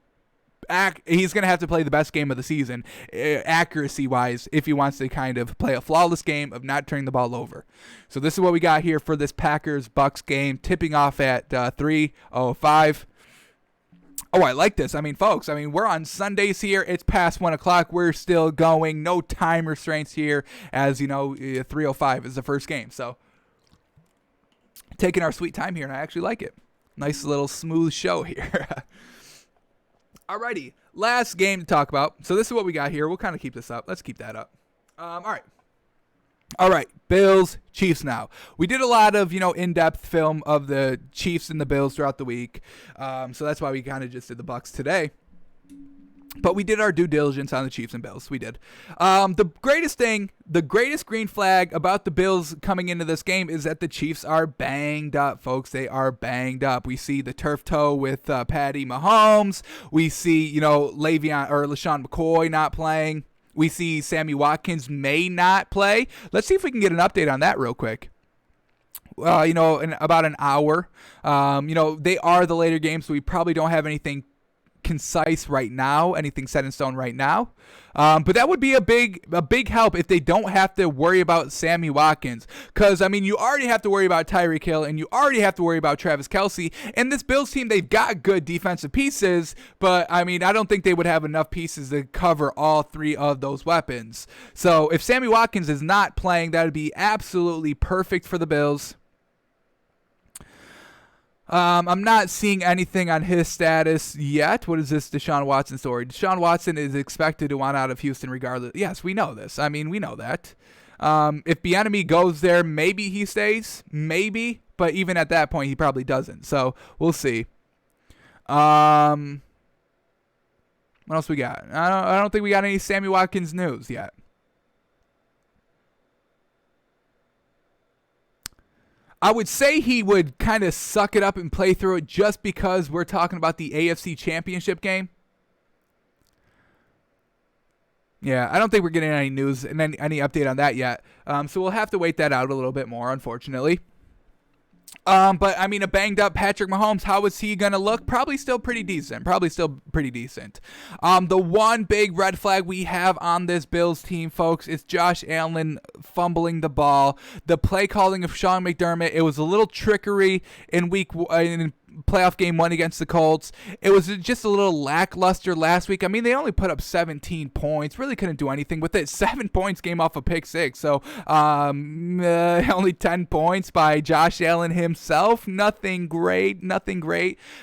he's going to have to play the best game of the season, accuracy-wise, if he wants to kind of play a flawless game of not turning the ball over. So this is what we got here for this Packers-Bucks game, tipping off at 3:05. Oh, I like this. I mean, folks, we're on Sundays here. It's past 1 o'clock. We're still going. No time restraints here, as 3:05 is the first game. So taking our sweet time here, and I actually like it. Nice little smooth show here. Alrighty, last game to talk about. So this is what we got here. We'll kind of keep this up. Let's keep that up. All right, Bills, Chiefs now. We did a lot of, in-depth film of the Chiefs and the Bills throughout the week. So that's why we kind of just did the Bucks today. But we did our due diligence on the Chiefs and Bills. We did. The greatest green flag about the Bills coming into this game is that the Chiefs are banged up, folks. They are banged up. We see the turf toe with Patty Mahomes. We see, LaShawn McCoy not playing. We see Sammy Watkins may not play. Let's see if we can get an update on that real quick. In about an hour. They are the later games, so we probably don't have anything concise right now, anything set in stone right now, but that would be a big help if they don't have to worry about Sammy Watkins, because you already have to worry about Tyreek Hill, and you already have to worry about Travis Kelce, and this Bills team, they've got good defensive pieces, but I don't think they would have enough pieces to cover all 3 of those weapons. So if Sammy Watkins is not playing, that would be absolutely perfect for the Bills. I'm not seeing anything on his status yet. What is this Deshaun Watson story? Deshaun Watson is expected to want out of Houston regardless. Yes, we know this. We know that. If Bieniemy goes there, maybe he stays. Maybe. But even at that point, he probably doesn't. So, we'll see. What else we got? I don't think we got any Sammy Watkins news yet. I would say he would kind of suck it up and play through it just because we're talking about the AFC Championship game. Yeah, I don't think we're getting any news and any update on that yet. So we'll have to wait that out a little bit more, unfortunately. But a banged up Patrick Mahomes, how is he going to look? Probably still pretty decent. The one big red flag we have on this Bills team, folks, is Josh Allen fumbling the ball. The play calling of Sean McDermott, it was a little trickery in playoff game 1 against the Colts. It was just a little lackluster last week. They only put up 17 points. Really couldn't do anything with it. 7 points came off a pick 6. So only 10 points by Josh Allen himself. Nothing great.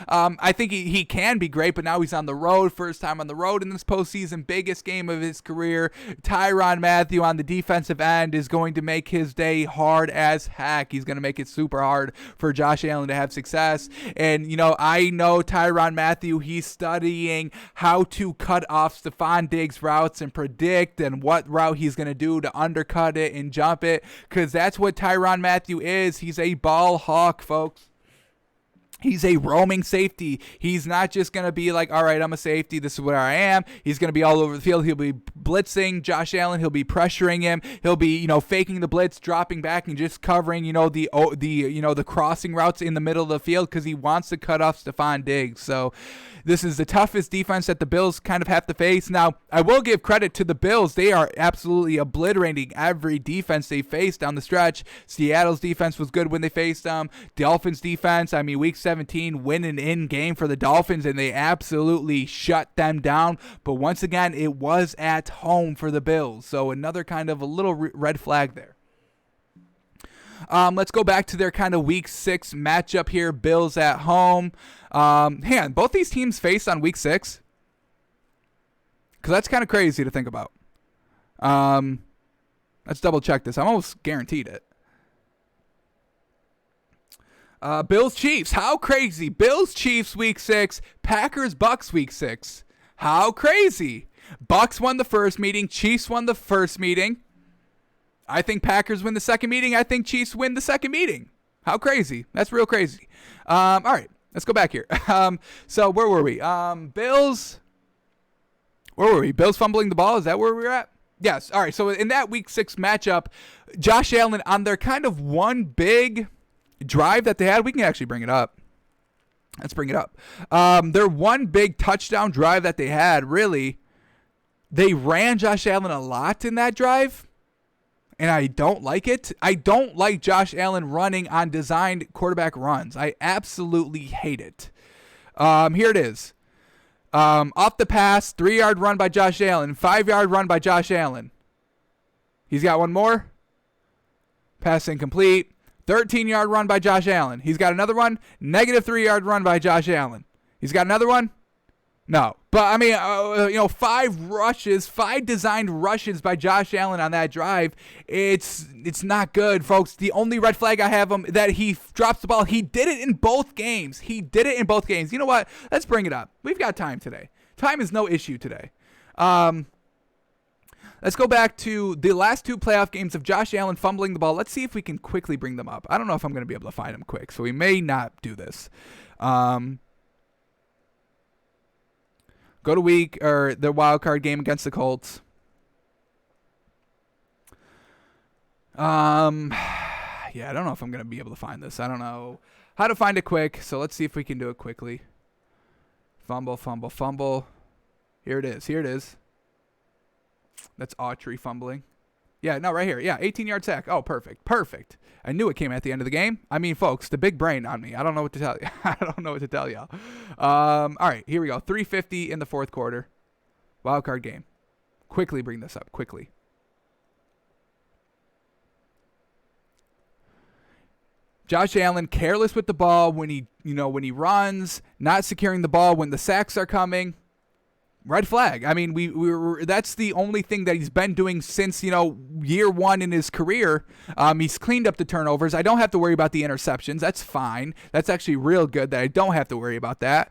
I think he can be great, but now he's on the road. First time on the road in this postseason. Biggest game of his career. Tyrann Mathieu on the defensive end is going to make his day hard as heck. He's going to make it super hard for Josh Allen to have success. And, I know Tyrann Mathieu, he's studying how to cut off Stephon Diggs' routes and predict and what route he's going to do to undercut it and jump it, because that's what Tyrann Mathieu is. He's a ball hawk, folks. He's a roaming safety. He's not just going to be like, all right, I'm a safety. This is where I am. He's going to be all over the field. He'll be blitzing Josh Allen. He'll be pressuring him. He'll be, faking the blitz, dropping back, and just covering, the crossing routes in the middle of the field because he wants to cut off Stephon Diggs. So this is the toughest defense that the Bills kind of have to face. Now, I will give credit to the Bills. They are absolutely obliterating every defense they faced down the stretch. Seattle's defense was good when they faced them. Dolphins defense, week 17, winning in game for the Dolphins, and they absolutely shut them down. But once again, it was at home for the Bills. So another kind of a little red flag there. Let's go back to their kind of week 6 matchup here. Bills at home. Hang on, both these teams faced on week 6? Because that's kind of crazy to think about. Let's double check this. I'm almost guaranteed it. Bills Chiefs, how crazy. Bills Chiefs week 6, Packers Bucks week 6. How crazy. Bucks won the first meeting, Chiefs won the first meeting. I think Packers win the second meeting. I think Chiefs win the second meeting. How crazy. That's real crazy. All right, let's go back here. So where were we? Bills. Where were we? Bills fumbling the ball. Is that where we were at? Yes. All right. So in that week 6 matchup, Josh Allen on their kind of one big drive that they had. We can actually bring it up. Let's bring it up. Their one big touchdown drive that they had, really, they ran Josh Allen a lot in that drive. And I don't like it. I don't like Josh Allen running on designed quarterback runs. I absolutely hate it. Here it is. Off the pass, 3-yard run by Josh Allen, 5-yard run by Josh Allen. He's got one more. Pass incomplete. 13-yard run by Josh Allen. He's got another one. Negative 3-yard run by Josh Allen. He's got another one. No. But, 5 designed rushes by Josh Allen on that drive. It's not good, folks. The only red flag I have him that he drops the ball. He did it in both games. You know what? Let's bring it up. We've got time today. Time is no issue today. Let's go back to the last 2 playoff games of Josh Allen fumbling the ball. Let's see if we can quickly bring them up. I don't know if I'm going to be able to find them quick, so we may not do this. Go to the wild card game against the Colts. Yeah, I don't know if I'm going to be able to find this. I don't know how to find it quick, so let's see if we can do it quickly. Fumble, fumble, fumble. Here it is. That's Autry fumbling. Yeah, no, right here. Yeah, 18-yard sack. Oh, perfect. I knew it came at the end of the game. Folks, the big brain on me. I don't know what to tell you. All right, here we go. 3:50 in the fourth quarter. Wild card game. Quickly bring this up. Quickly. Josh Allen careless with the ball when he runs, not securing the ball when the sacks are coming. Red flag. That's the only thing that he's been doing since, year 1 in his career. He's cleaned up the turnovers. I don't have to worry about the interceptions. That's fine. That's actually real good that I don't have to worry about that.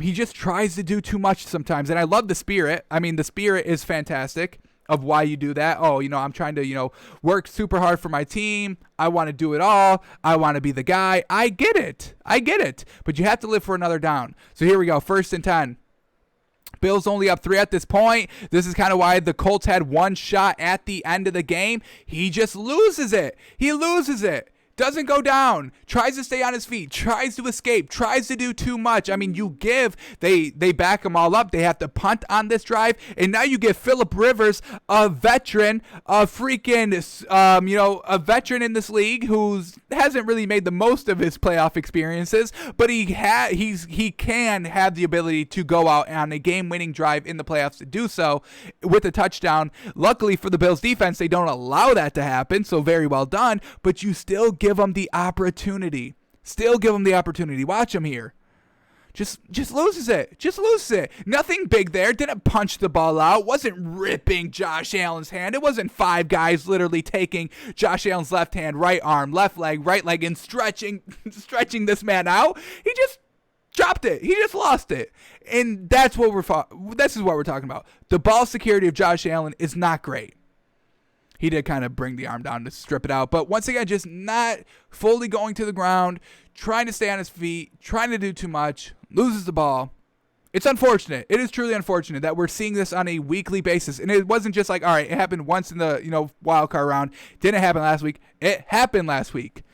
He just tries to do too much sometimes. And I love the spirit. The spirit is fantastic of why you do that. Oh, I'm trying to, work super hard for my team. I want to do it all. I want to be the guy. I get it. But you have to live for another down. So here we go. 1st and 10. Bills only up 3 at this point. This is kind of why the Colts had one shot at the end of the game. He just loses it. Doesn't go down, tries to stay on his feet, tries to escape, tries to do too much. They back him all up. They have to punt on this drive, and now you give Phillip Rivers, a veteran, a veteran in this league who hasn't really made the most of his playoff experiences, but he can have the ability to go out on a game-winning drive in the playoffs to do so with a touchdown. Luckily for the Bills defense, they don't allow that to happen, so very well done, but you still give them the opportunity. Watch him here. Just loses it. Nothing big there. Didn't punch the ball out. Wasn't ripping Josh Allen's hand. It wasn't 5 guys literally taking Josh Allen's left hand, right arm, left leg, right leg, and stretching this man out. He just dropped it. He just lost it. And this is what we're talking about. The ball security of Josh Allen is not great. he did kind of bring the arm down to strip it out. But once again, just not fully going to the ground, trying to stay on his feet, trying to do too much, loses the ball. It's unfortunate. It is truly unfortunate that we're seeing this on a weekly basis. And it wasn't just like, all right, it happened once in the, wild card round. Didn't happen last week. It happened last week.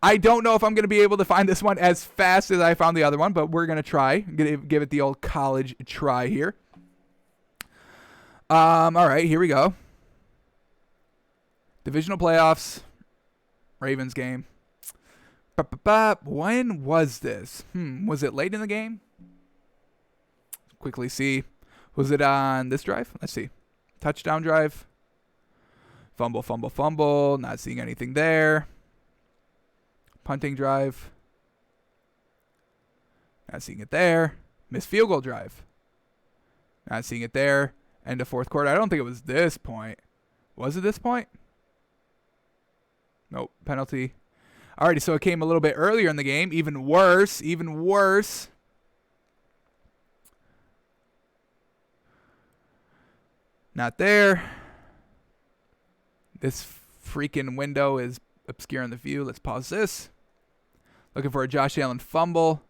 I don't know if I'm going to be able to find this one as fast as I found the other one, but we're going to try. I'm going to give it the old college try here. All right, here we go. Divisional playoffs. Ravens game. When was this? Was it late in the game? Quickly see. Was it on this drive? Let's see. Touchdown drive. Fumble, fumble, fumble. Not seeing anything there. Punting drive. Not seeing it there. Missed field goal drive. Not seeing it there. End of fourth quarter. I don't think it was this point. Was it this point? Nope. Penalty. Alrighty, so it came a little bit earlier in the game. Even worse. Even worse. Not there. This freaking window is obscuring the view. Let's pause this. Looking for a Josh Allen fumble.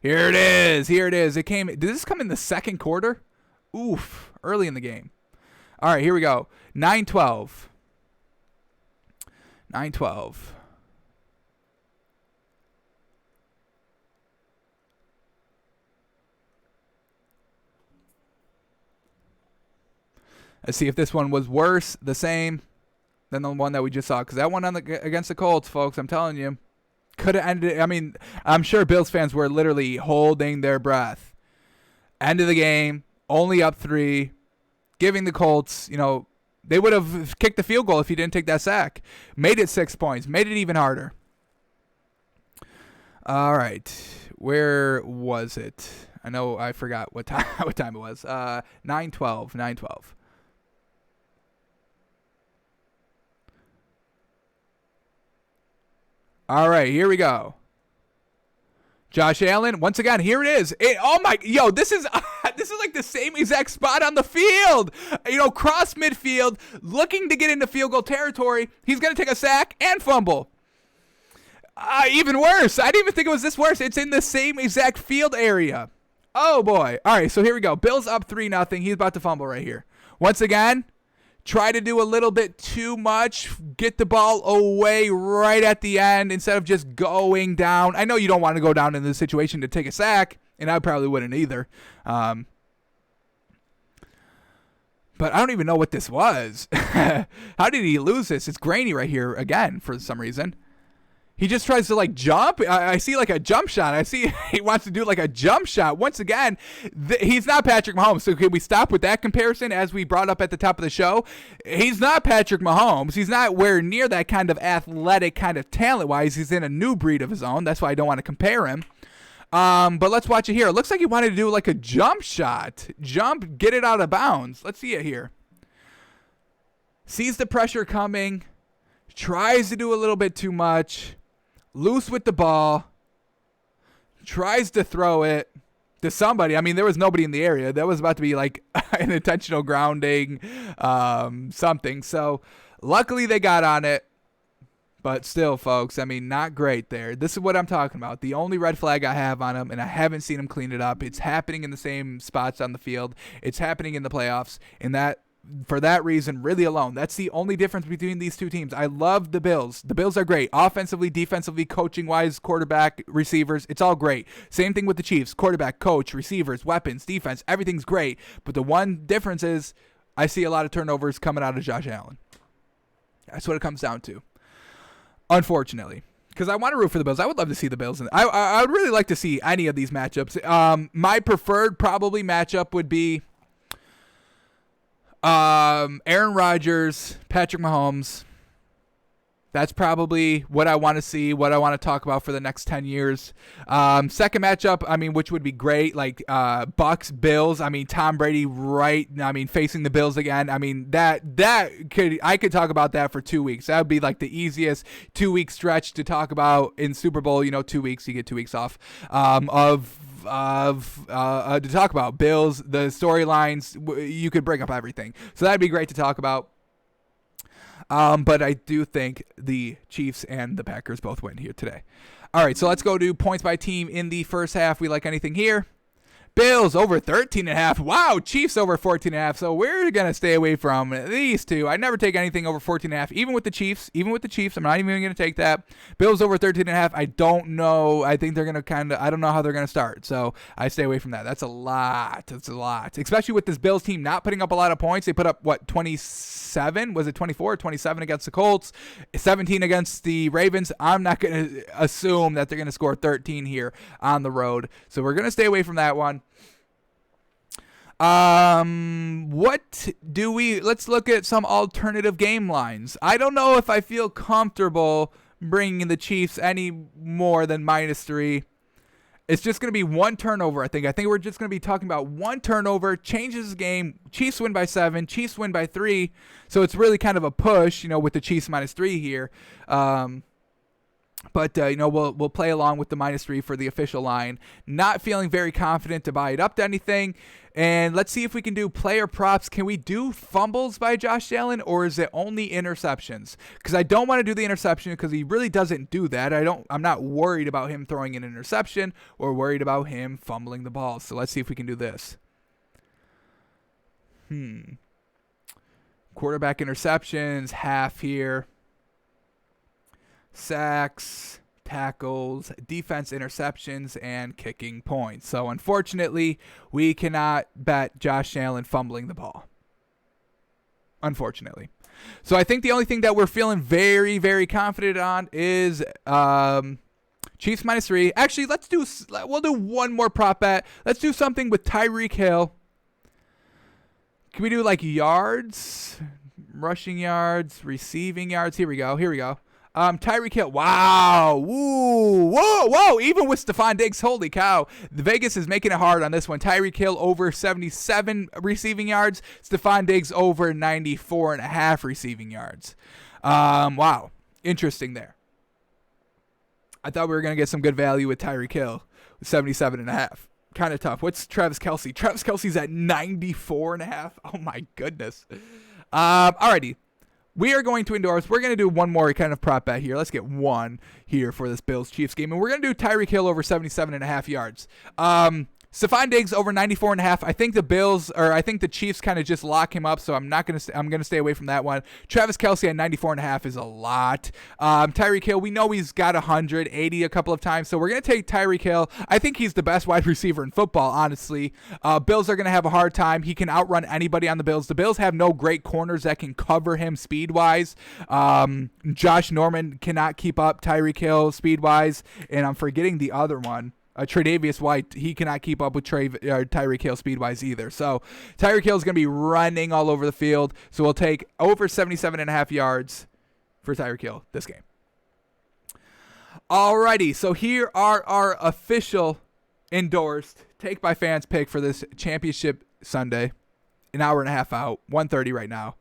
Here it is. Here it is. It came. Did this come in the second quarter? Oof. Early in the game. All right, here we go. 9-12. 9-12. Let's see if this one was worse, the same, than the one that we just saw. Because that one against the Colts, folks, I'm telling you, could have ended. I mean, I'm sure Bills fans were literally holding their breath. End of the game, only up 3, giving the Colts, they would have kicked the field goal if he didn't take that sack. Made it 6 points, made it even harder. All right, where was it? I know I forgot what time it was. 9-12, 9-12. All right, here we go. Josh Allen, once again, here it is. This is like the same exact spot on the field. Cross midfield, looking to get into field goal territory. He's going to take a sack and fumble. Even worse. I didn't even think it was this worse. It's in the same exact field area. Oh, boy. All right, so here we go. Bills up 3-0. He's about to fumble right here. Once again, try to do a little bit too much, get the ball away right at the end instead of just going down. I know you don't want to go down in this situation to take a sack, and I probably wouldn't either. But I don't even know what this was. How did he lose this? It's grainy right here again for some reason. He just tries to jump. I see a jump shot. I see he wants to do a jump shot. Once again, he's not Patrick Mahomes. So can we stop with that comparison as we brought up at the top of the show? He's not Patrick Mahomes. He's not where near that kind of athletic kind of talent-wise. He's in a new breed of his own. That's why I don't want to compare him. But let's watch it here. It looks like he wanted to do a jump shot. Jump, get it out of bounds. Let's see it here. Sees the pressure coming. Tries to do a little bit too much. Loose with the ball, tries to throw it to somebody. I mean, there was nobody in the area. That was about to be an intentional grounding, something. So luckily they got on it, but still, folks, I mean, not great there. This is what I'm talking about. The only red flag I have on him, and I haven't seen him clean it up. It's happening in the same spots on the field. It's happening in the playoffs, and for that reason, really alone. That's the only difference between these two teams. I love the Bills. The Bills are great. Offensively, defensively, coaching-wise, quarterback, receivers, it's all great. Same thing with the Chiefs. Quarterback, coach, receivers, weapons, defense, everything's great. But the one difference is I see a lot of turnovers coming out of Josh Allen. That's what it comes down to, unfortunately. Because I want to root for the Bills. I would love to see the Bills. I would really like to see any of these matchups. My preferred probably matchup would be Aaron Rodgers, Patrick Mahomes. That's probably what I want to see, what I want to talk about for the next 10 years. Second matchup, which would be great, Bucks, Bills. Tom Brady, facing the Bills again. I could talk about that for 2 weeks. That would be the easiest 2-week stretch to talk about in Super Bowl. 2 weeks, you get 2 weeks off to talk about Bills, the storylines. You could bring up everything, so that'd be great to talk about. But I do think the Chiefs and the Packers both win here today. All right, so let's go to points by team in the first half. We like anything here? Bills over 13.5. Wow, Chiefs over 14.5. So we're going to stay away from these two. I never take anything over 14.5, even with the Chiefs. I'm not even going to take that. Bills over 13.5. I don't know. I think they're going to I don't know how they're going to start. So I stay away from that. That's a lot. That's a lot. Especially with this Bills team not putting up a lot of points. They put up, 27? Was it 24 or 27 against the Colts? 17 against the Ravens. I'm not going to assume that they're going to score 13 here on the road. So we're going to stay away from that one. Let's look at some alternative game lines. I don't know if I feel comfortable bringing the Chiefs any more than -3. It's just going to be one turnover, I think. I think we're just going to be talking about one turnover, changes the game. Chiefs win by 7, Chiefs win by 3. So it's really kind of a push, with the Chiefs -3 here. But we'll play along with the -3 for the official line. Not feeling very confident to buy it up to anything. And let's see if we can do player props. Can we do fumbles by Josh Allen, or is it only interceptions? Because I don't want to do the interception because he really doesn't do that. I'm not worried about him throwing an interception or worried about him fumbling the ball. So let's see if we can do this. Quarterback interceptions, half here. Sacks, tackles, defense interceptions, and kicking points. So unfortunately, we cannot bet Josh Allen fumbling the ball. Unfortunately. So I think the only thing that we're feeling very, very confident on is Chiefs -3. Actually, we'll do one more prop bet. Let's do something with Tyreek Hill. Can we do like yards, rushing yards, receiving yards? Here we go. Tyreek Hill. Wow. Whoa. Even with Stephon Diggs, holy cow. The Vegas is making it hard on this one. Tyreek Hill over 77 receiving yards. Stephon Diggs over 94.5 receiving yards. Wow. Interesting there. I thought we were going to get some good value with Tyreek Hill with 77.5. Kind of tough. What's Travis Kelce? Travis Kelce's at 94.5. Oh, my goodness. Alrighty. We are going to endorse. We're going to do one more kind of prop bet here. Let's get one here for this Bills-Chiefs game. And we're going to do Tyreek Hill over 77.5 yards. Stephon Diggs over 94.5. I think the Chiefs kind of just lock him up, so I'm going to stay away from that one. Travis Kelce at 94.5 is a lot. Tyreek Hill, we know he's got 180 a couple of times, so we're going to take Tyreek Hill. I think he's the best wide receiver in football, honestly. Bills are going to have a hard time. He can outrun anybody on the Bills. The Bills have no great corners that can cover him speed-wise. Josh Norman cannot keep up Tyreek Hill speed-wise, and I'm forgetting the other one. Tre'Davious White, he cannot keep up with Tyreek Hill speed-wise either. So Tyreek Hill is going to be running all over the field. So we'll take over 77.5 yards for Tyreek Hill this game. Alrighty, so here are our official endorsed Take by Fans pick for this championship Sunday. An hour and a half out, 1:30 right now.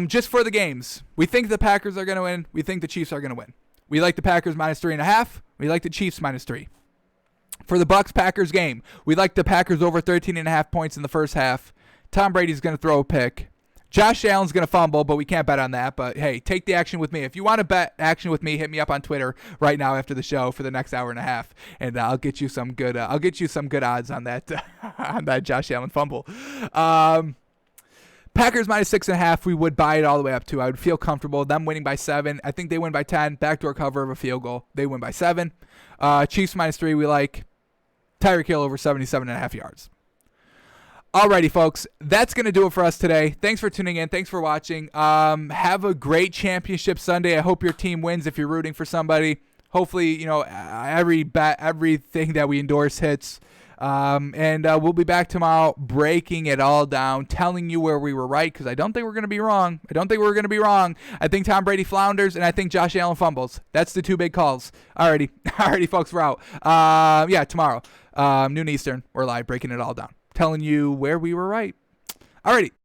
Just for the games, we think the Packers are going to win. We think the Chiefs are going to win. We like the Packers -3.5. We like the Chiefs -3. For the Bucs-Packers game, we like the Packers over 13.5 points in the first half. Tom Brady's going to throw a pick. Josh Allen's going to fumble, but we can't bet on that. But, hey, take the action with me. If you want to bet action with me, hit me up on Twitter right now after the show for the next hour and a half, and I'll get you some good odds on that on that Josh Allen fumble. Packers -6.5, we would buy it all the way up to. I would feel comfortable. Them winning by 7. I think they win by 10. Backdoor cover of a field goal. They win by 7. Chiefs -3, we like. Tyreek Hill over 77.5 yards. Alrighty, folks. That's going to do it for us today. Thanks for tuning in. Thanks for watching. Have a great championship Sunday. I hope your team wins if you're rooting for somebody. Hopefully, everything that we endorse hits. And we'll be back tomorrow breaking it all down, telling you where we were right, because I don't think we're going to be wrong. I think Tom Brady flounders, and I think Josh Allen fumbles. That's the two big calls. Alrighty, folks, we're out. Tomorrow, noon Eastern, we're live breaking it all down, telling you where we were right. Alrighty.